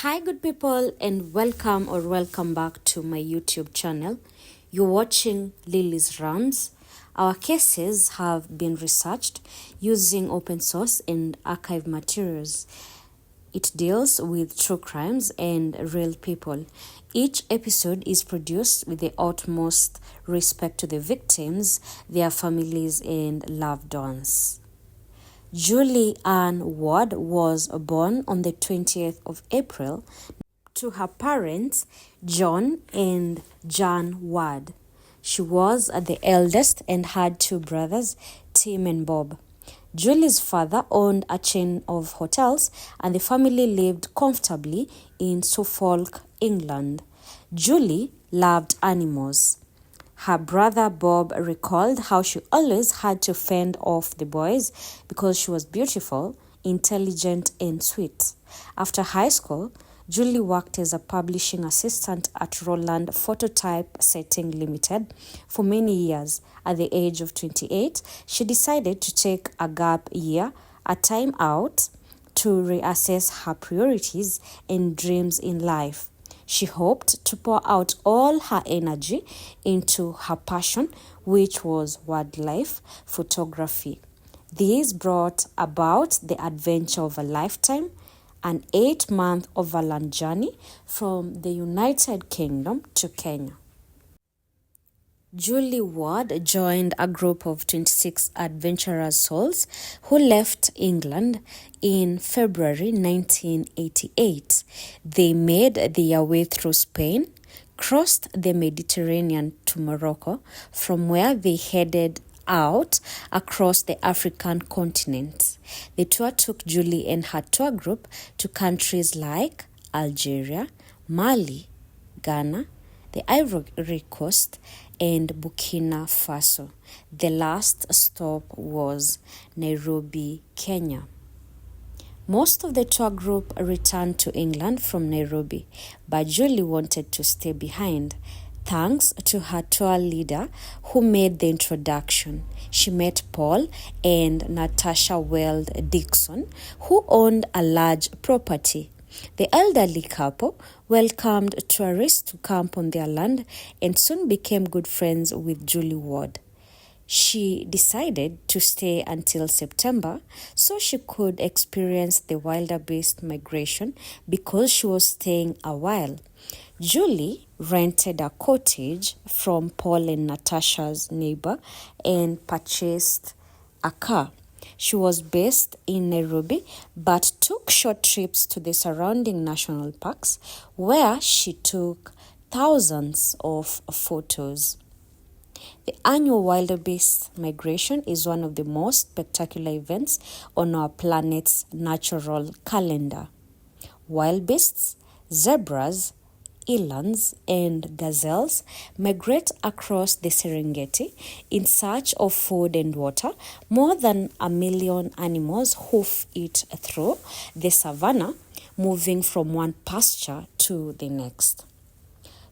Hi, good people, and welcome back to my YouTube channel. You're watching Lily's Rounds. Our cases have been researched using open source and archive materials. It deals with true crimes and real people. Each episode is produced with the utmost respect to the victims, their families, and loved ones. Julie Ann Ward was born on the 20th of April to her parents, John and Jan Ward. She was the eldest and had two brothers, Tim and Bob. Julie's father owned a chain of hotels and the family lived comfortably in Suffolk, England. Julie loved animals. Her brother Bob recalled how she always had to fend off the boys because she was beautiful, intelligent, and sweet. After high school, Julie worked as a publishing assistant at Roland Phototype Setting Limited for many years. At the age of 28, she decided to take a gap year, a time out, to reassess her priorities and dreams in life. She hoped to pour out all her energy into her passion, which was wildlife photography. This brought about the adventure of a lifetime, an 8-month overland journey from the United Kingdom to Kenya. Julie Ward joined a group of 26 adventurous souls who left England in February 1988. They made their way through Spain, crossed the Mediterranean to Morocco, from where they headed out across the African continent. The tour took Julie and her tour group to countries like Algeria, Mali, Ghana, the Ivory Coast, and Burkina Faso. The last stop was Nairobi, Kenya. Most of the tour group returned to England from Nairobi, but Julie wanted to stay behind. Thanks to her tour leader who made the introduction. She met Paul and Natasha Weld Dixon, who owned a large property. The elderly couple welcomed tourists to camp on their land and soon became good friends with Julie Ward. She decided to stay until September so she could experience the wildebeest migration because she was staying a while. Julie rented a cottage from Paul and Natasha's neighbor and purchased a car. She was based in Nairobi but took short trips to the surrounding national parks where she took thousands of photos. The annual wildebeest migration is one of the most spectacular events on our planet's natural calendar. Wildebeests, zebras, elands, and gazelles migrate across the Serengeti in search of food and water. More than 1 million animals hoof it through the savannah, moving from one pasture to the next.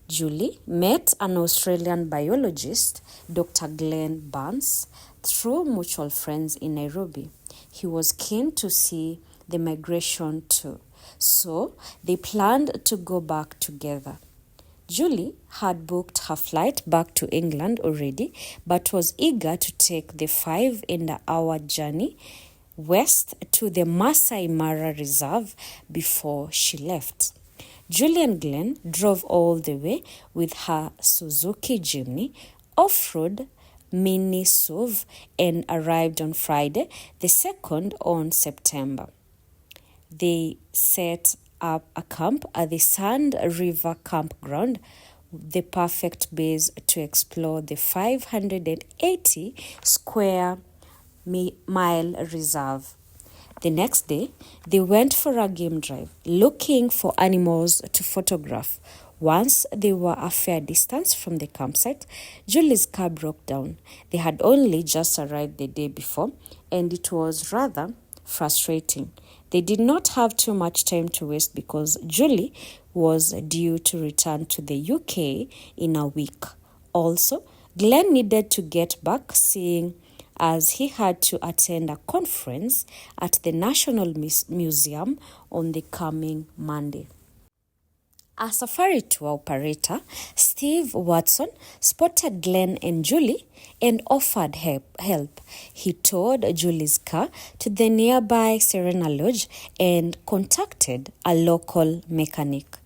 Julie met an Australian biologist, Dr. Glenn Barnes, through mutual friends in Nairobi. He was keen to see the migration too, so they planned to go back together. Julie had booked her flight back to England already, but was eager to take the 5-hour journey west to the Masai Mara Reserve before she left. Julie and Glenn drove all the way with her Suzuki Jimny off-road mini SUV and arrived on Friday, the 2nd on September. They set up a camp at the Sand River Campground, the perfect base to explore the 580 square mile reserve. The next day, they went for a game drive, looking for animals to photograph. Once they were a fair distance from the campsite, Julie's car broke down. They had only just arrived the day before, and it was rather frustrating. They did not have too much time to waste because Julie was due to return to the UK in a week. Also, Glenn needed to get back, seeing as he had to attend a conference at the National Museum on the coming Monday. A safari tour operator, Steve Watson, spotted Glenn and Julie and offered help. He towed Julie's car to the nearby Serena Lodge and contacted a local mechanic.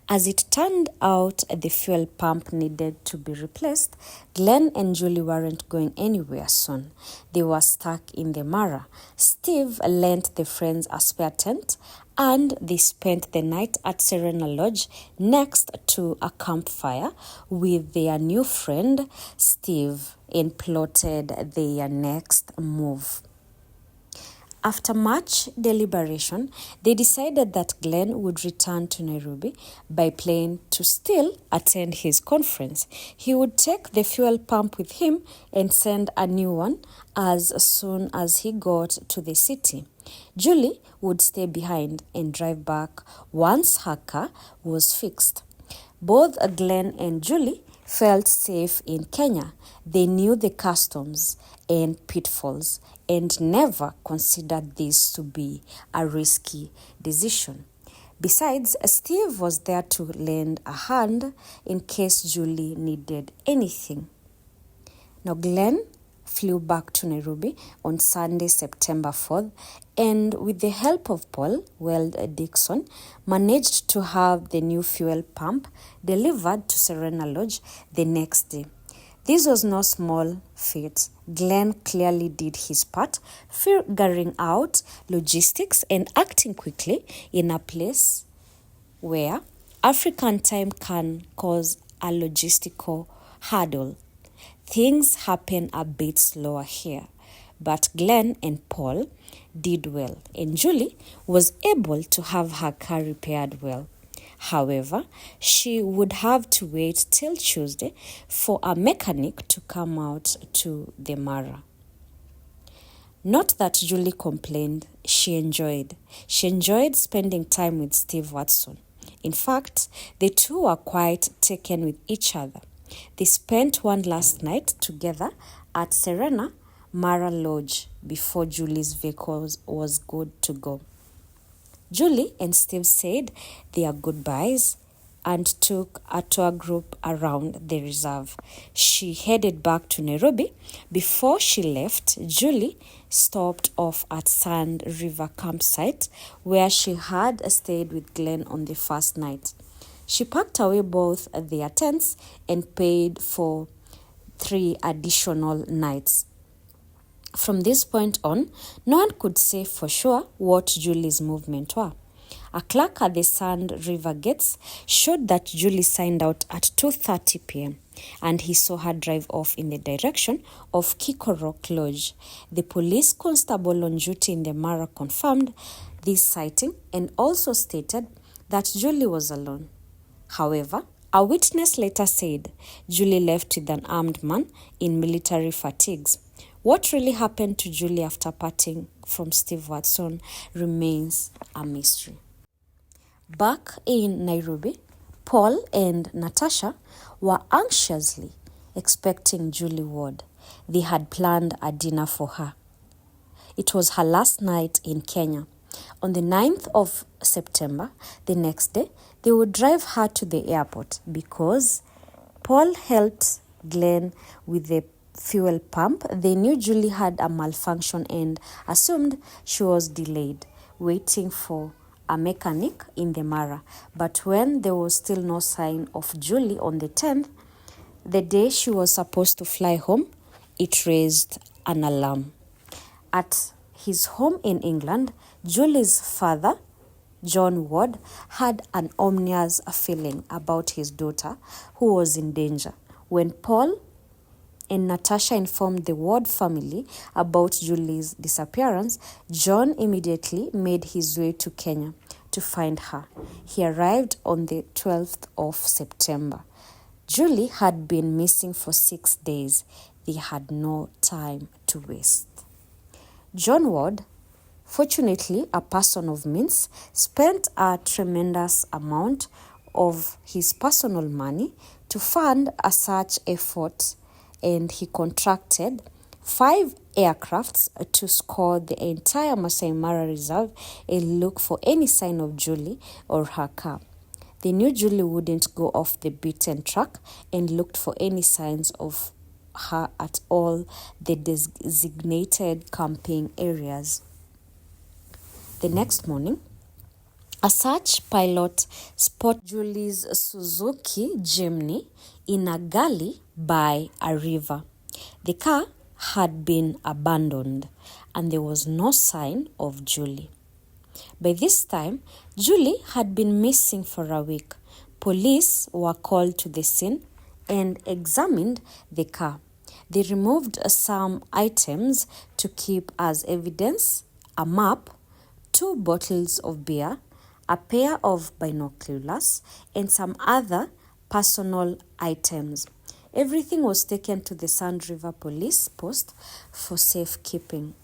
As it turned out, the fuel pump needed to be replaced. Glenn and Julie weren't going anywhere soon. They were stuck in the Mara. Steve lent the friends a spare tent, and they spent the night at Serena Lodge next to a campfire with their new friend, Steve, and plotted their next move. After much deliberation, they decided that Glenn would return to Nairobi by plane to still attend his conference. He would take the fuel pump with him and send a new one as soon as he got to the city. Julie would stay behind and drive back once her car was fixed. Both Glenn and Julie felt safe in Kenya. They knew the customs and pitfalls and never considered this to be a risky decision. Besides, Steve was there to lend a hand in case Julie needed anything. Now, Glenn flew back to Nairobi on Sunday, September 4th, and with the help of Paul Weld Dixon, managed to have the new fuel pump delivered to Serena Lodge the next day. This was no small feat. Glenn clearly did his part, figuring out logistics and acting quickly in a place where African time can cause a logistical hurdle. Things happen a bit slower here, but Glenn and Paul did well, and Julie was able to have her car repaired well. However, she would have to wait till Tuesday for a mechanic to come out to the Mara. Not that Julie complained, she enjoyed spending time with Steve Watson. In fact, the two were quite taken with each other. They spent one last night together at Serena Mara Lodge before Julie's vehicle was good to go. Julie and Steve said their goodbyes and took a tour group around the reserve. She headed back to Nairobi. Before she left, Julie stopped off at Sand River campsite where she had stayed with Glenn on the first night. She packed away both their tents and paid for 3 additional nights. From this point on, no one could say for sure what Julie's movements were. A clerk at the Sand River gates showed that Julie signed out at 2:30 p.m. and he saw her drive off in the direction of Kikorok Lodge. The police constable on duty in the Mara confirmed this sighting and also stated that Julie was alone. However, a witness later said Julie left with an armed man in military fatigues. What really happened to Julie after parting from Steve Watson remains a mystery. Back in Nairobi, Paul and Natasha were anxiously expecting Julie Ward. They had planned a dinner for her. It was her last night in Kenya. On the 9th of September, the next day, they would drive her to the airport because Paul helped Glenn with the fuel pump. They knew Julie had a malfunction and assumed she was delayed, waiting for a mechanic in the Mara. But when there was still no sign of Julie on the 10th, the day she was supposed to fly home, it raised an alarm. At his home in England, Julie's father, John Ward, had an ominous feeling about his daughter who was in danger. When Paul and Natasha informed the Ward family about Julie's disappearance, John immediately made his way to Kenya to find her. He arrived on the 12th of September. Julie had been missing for 6 days. They had no time to waste. John Ward, fortunately a person of means, spent a tremendous amount of his personal money to fund a search effort, and he contracted 5 aircrafts to scour the entire Masai Mara Reserve and look for any sign of Julie or her car. They knew Julie wouldn't go off the beaten track and looked for any signs of her at all the designated camping areas. The next morning, a search pilot spotted Julie's Suzuki Jimny in a gully by a river. The car had been abandoned and there was no sign of Julie. By this time, Julie had been missing for a week. Police were called to the scene and examined the car. They removed some items to keep as evidence: a map, 2 bottles of beer, a pair of binoculars, and some other personal items. Everything was taken to the Sand River Police Post for safekeeping.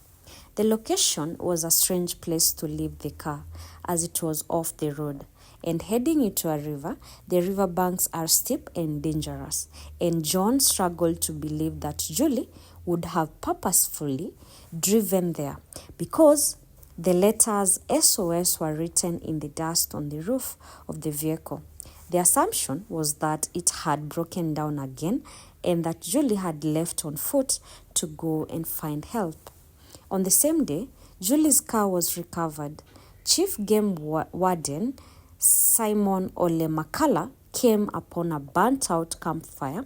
The location was a strange place to leave the car, as it was off the road and heading into a river. The riverbanks are steep and dangerous, and John struggled to believe that Julie would have purposefully driven there, because the letters SOS were written in the dust on the roof of the vehicle. The assumption was that it had broken down again and that Julie had left on foot to go and find help. On the same day, Julie's car was recovered. Chief Game Warden Simon Olemakala came upon a burnt-out campfire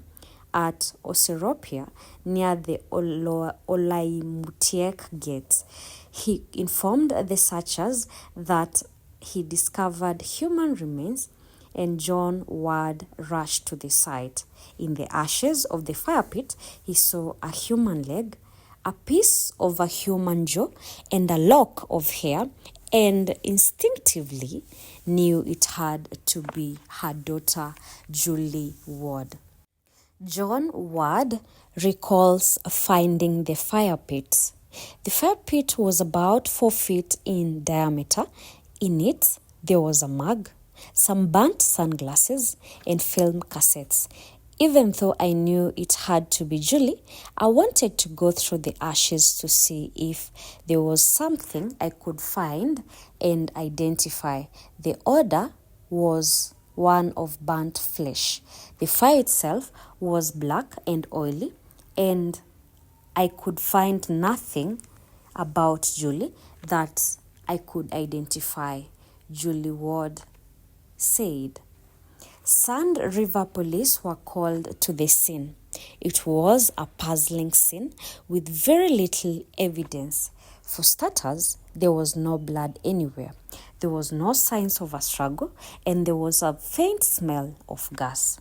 at Oseropia near the Olaimutiek Gate. He informed the searchers that he discovered human remains, and John Ward rushed to the site. In the ashes of the fire pit, he saw a human leg, a piece of a human jaw, and a lock of hair, and instinctively knew it had to be her daughter, Julie Ward. John Ward recalls finding the fire pit. The fire pit was about 4 feet in diameter. In it, there was a mug, some burnt sunglasses, and film cassettes. Even though I knew it had to be Julie, I wanted to go through the ashes to see if there was something I could find and identify. The odor was one of burnt flesh. The fire itself was black and oily, and I could find nothing about Julie that I could identify, Julie Ward said. Sand River Police were called to the scene. It was a puzzling scene with very little evidence. For starters, there was no blood anywhere. There was no signs of a struggle, and there was a faint smell of gas.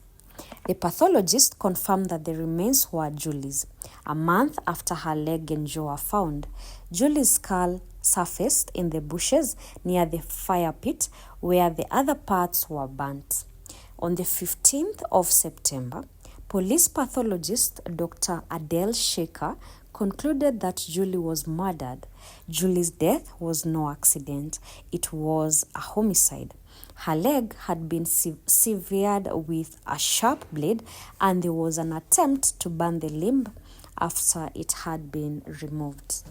The pathologist confirmed that the remains were Julie's. A month after her leg and jaw were found, Julie's skull surfaced in the bushes near the fire pit where the other parts were burnt. On the 15th of September, police pathologist Dr. Adele Shaker concluded that Julie was murdered. Julie's death was no accident. It was a homicide. Her leg had been severed with a sharp blade, and there was an attempt to burn the limb after it had been removed.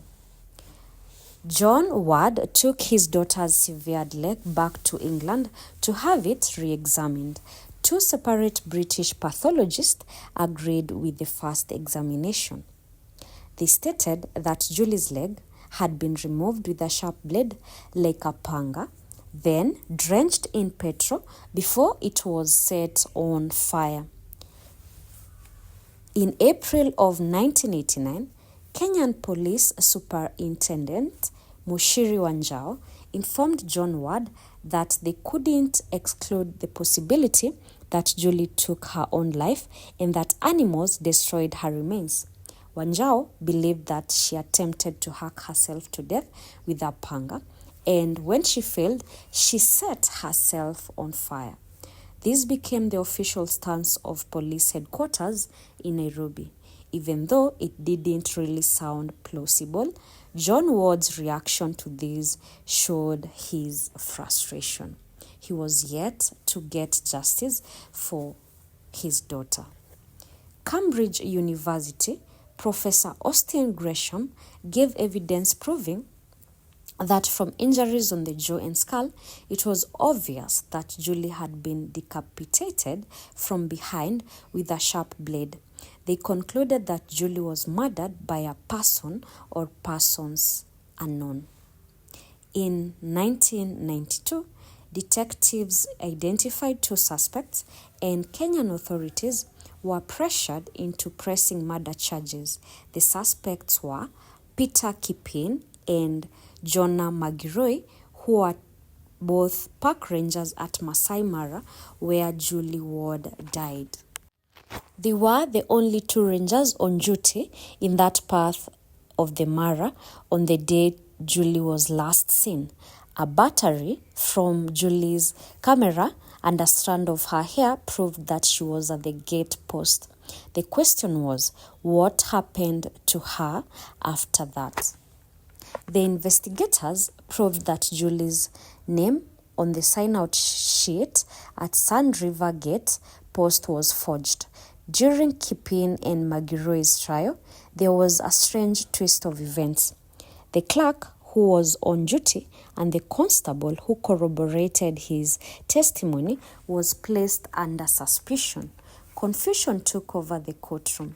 John Ward took his daughter's severed leg back to England to have it re-examined. 2 separate British pathologists agreed with the first examination. They stated that Julie's leg had been removed with a sharp blade like a panga, then drenched in petrol before it was set on fire. In April of 1989, Kenyan Police Superintendent Mushiri Wanjao informed John Ward that they couldn't exclude the possibility that Julie took her own life and that animals destroyed her remains. Wanjao believed that she attempted to hack herself to death with a panga, and when she failed, she set herself on fire. This became the official stance of police headquarters in Nairobi. Even though it didn't really sound plausible, John Ward's reaction to this showed his frustration. He was yet to get justice for his daughter. Cambridge University Professor Austin Gresham gave evidence proving that from injuries on the jaw and skull, it was obvious that Julie had been decapitated from behind with a sharp blade. They concluded that Julie was murdered by a person or persons unknown. In 1992, detectives identified 2 suspects, and Kenyan authorities were pressured into pressing murder charges. The suspects were Peter Kipin and Jonah Magiroi, who are both park rangers at Masai Mara, where Julie Ward died. They were the only 2 rangers on duty in that part of the Mara on the day Julie was last seen. A battery from Julie's camera and a strand of her hair proved that she was at the gate post. The question was, what happened to her after that? The investigators proved that Julie's name on the sign-out sheet at Sand River Gate post was forged. During Kipin and Magiroi's trial, there was a strange twist of events. The clerk who was on duty and the constable who corroborated his testimony was placed under suspicion. Confusion took over the courtroom.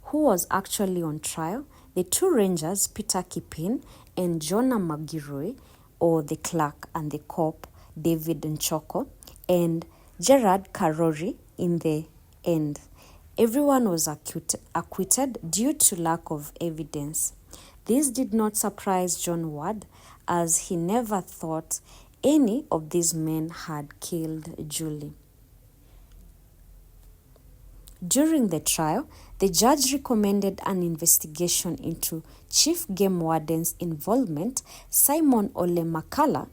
Who was actually on trial? The 2 rangers, Peter Kipin and Jonah Magiroi, or the clerk and the cop, David Nchoko, and Gerard Karori in the end. Everyone was acquitted due to lack of evidence. This did not surprise John Ward, as he never thought any of these men had killed Julie. During the trial, the judge recommended an investigation into Chief Game Warden's involvement, Simon Ole Makala.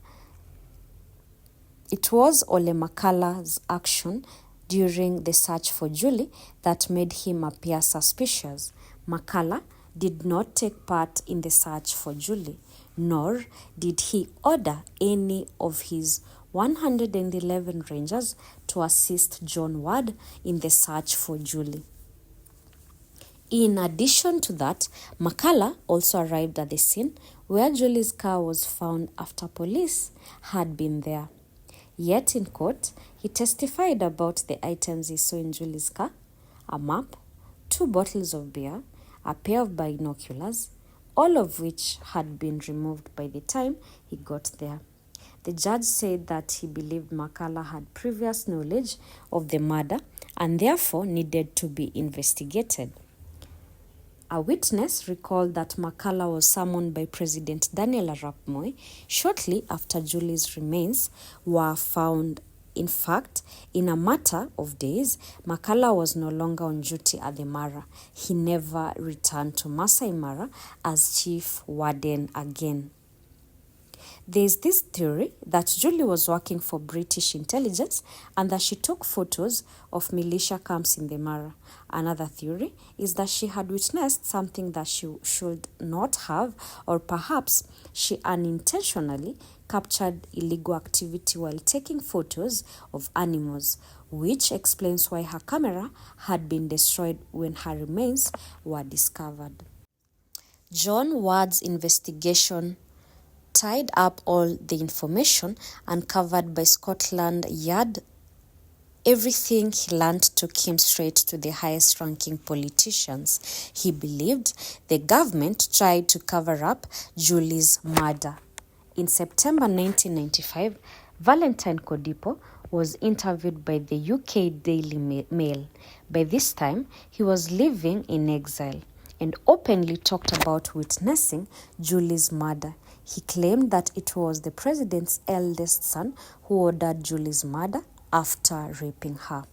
It was Ole Makala's action during the search for Julie that made him appear suspicious. Makala did not take part in the search for Julie, nor did he order any of his 111 rangers to assist John Ward in the search for Julie. In addition to that, Makala also arrived at the scene where Julie's car was found after police had been there. Yet in court, he testified about the items he saw in Julie's car: a map, 2 bottles of beer, a pair of binoculars, all of which had been removed by the time he got there. The judge said that he believed Makala had previous knowledge of the murder and therefore needed to be investigated. A witness recalled that Makala was summoned by President Daniel Arap Moi shortly after Julie's remains were found. In fact, in a matter of days, Makala was no longer on duty at the Mara. He never returned to Masai Mara as chief warden again. There is this theory that Julie was working for British intelligence and that she took photos of militia camps in the Mara. Another theory is that she had witnessed something that she should not have, or perhaps she unintentionally captured illegal activity while taking photos of animals, which explains why her camera had been destroyed when her remains were discovered. John Ward's investigation tied up all the information uncovered by Scotland Yard. Everything he learned took him straight to the highest-ranking politicians. He believed the government tried to cover up Julie's murder. In September 1995, Valentine Kodipo was interviewed by the UK Daily Mail. By this time, he was living in exile and openly talked about witnessing Julie's murder. He claimed that it was the president's eldest son who ordered Julie's murder after raping her.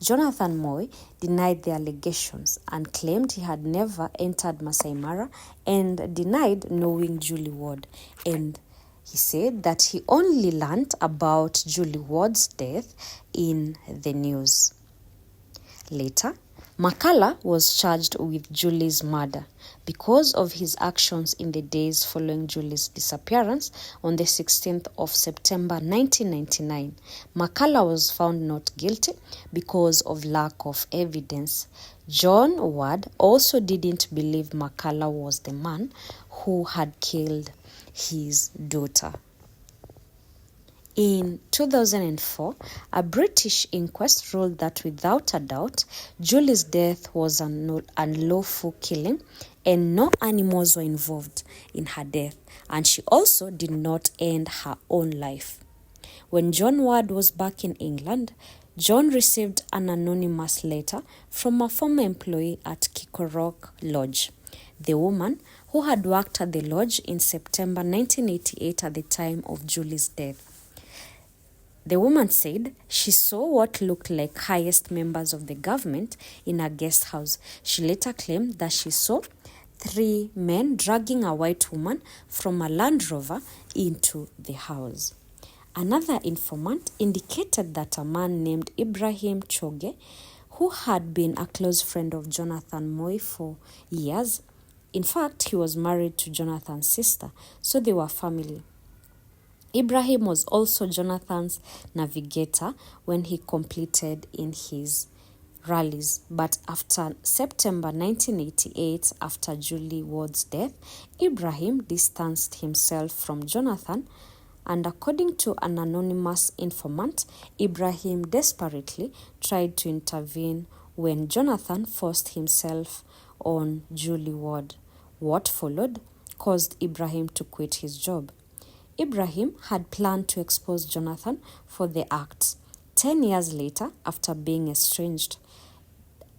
Jonathan Moi denied the allegations and claimed he had never entered Masai Mara and denied knowing Julie Ward. And he said that he only learned about Julie Ward's death in the news. Later, Makala was charged with Julie's murder because of his actions in the days following Julie's disappearance on the 16th of September 1999. Makala was found not guilty because of lack of evidence. John Ward also didn't believe McCullough was the man who had killed his daughter. In 2004, a British inquest ruled that without a doubt, Julie's death was an unlawful killing and no animals were involved in her death, and she also did not end her own life. When John Ward was back in England, John received an anonymous letter from a former employee at Kikorok Lodge, the woman who had worked at the lodge in September 1988 at the time of Julie's death. The woman said she saw what looked like highest members of the government in a guest house. She later claimed that she saw 3 men dragging a white woman from a Land Rover into the house. Another informant indicated that a man named Ibrahim Choge, who had been a close friend of Jonathan Moi for years, in fact, he was married to Jonathan's sister, so they were family. Ibrahim was also Jonathan's navigator when he completed in his rallies. But after September 1988, after Julie Ward's death, Ibrahim distanced himself from Jonathan, and according to an anonymous informant, Ibrahim desperately tried to intervene when Jonathan forced himself on Julie Ward. What followed caused Ibrahim to quit his job. Ibrahim had planned to expose Jonathan for the acts. 10 years later, after being estranged,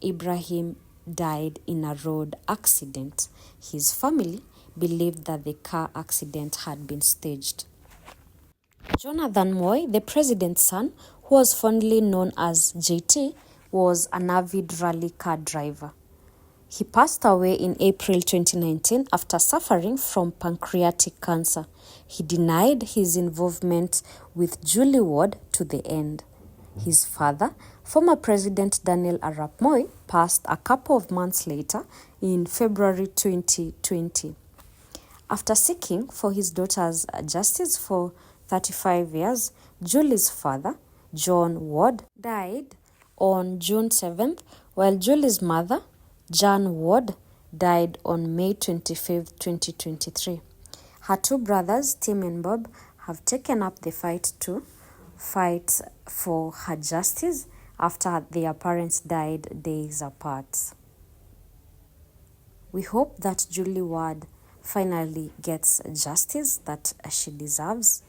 Ibrahim died in a road accident. His family believed that the car accident had been staged. Jonathan Moi, the president's son, who was fondly known as JT, was an avid rally car driver. He passed away in April 2019 after suffering from pancreatic cancer. He denied his involvement with Julie Ward to the end. His father, former President Daniel Arap Moi, passed a couple of months later in February 2020. After seeking for his daughter's justice for 35 years, Julie's father, John Ward, died on June 7th, while Julie's mother, Jan Ward, died on May 25, 2023. Her 2 brothers, Tim and Bob, have taken up the fight for her justice after their parents died days apart. We hope that Julie Ward finally gets justice that she deserves.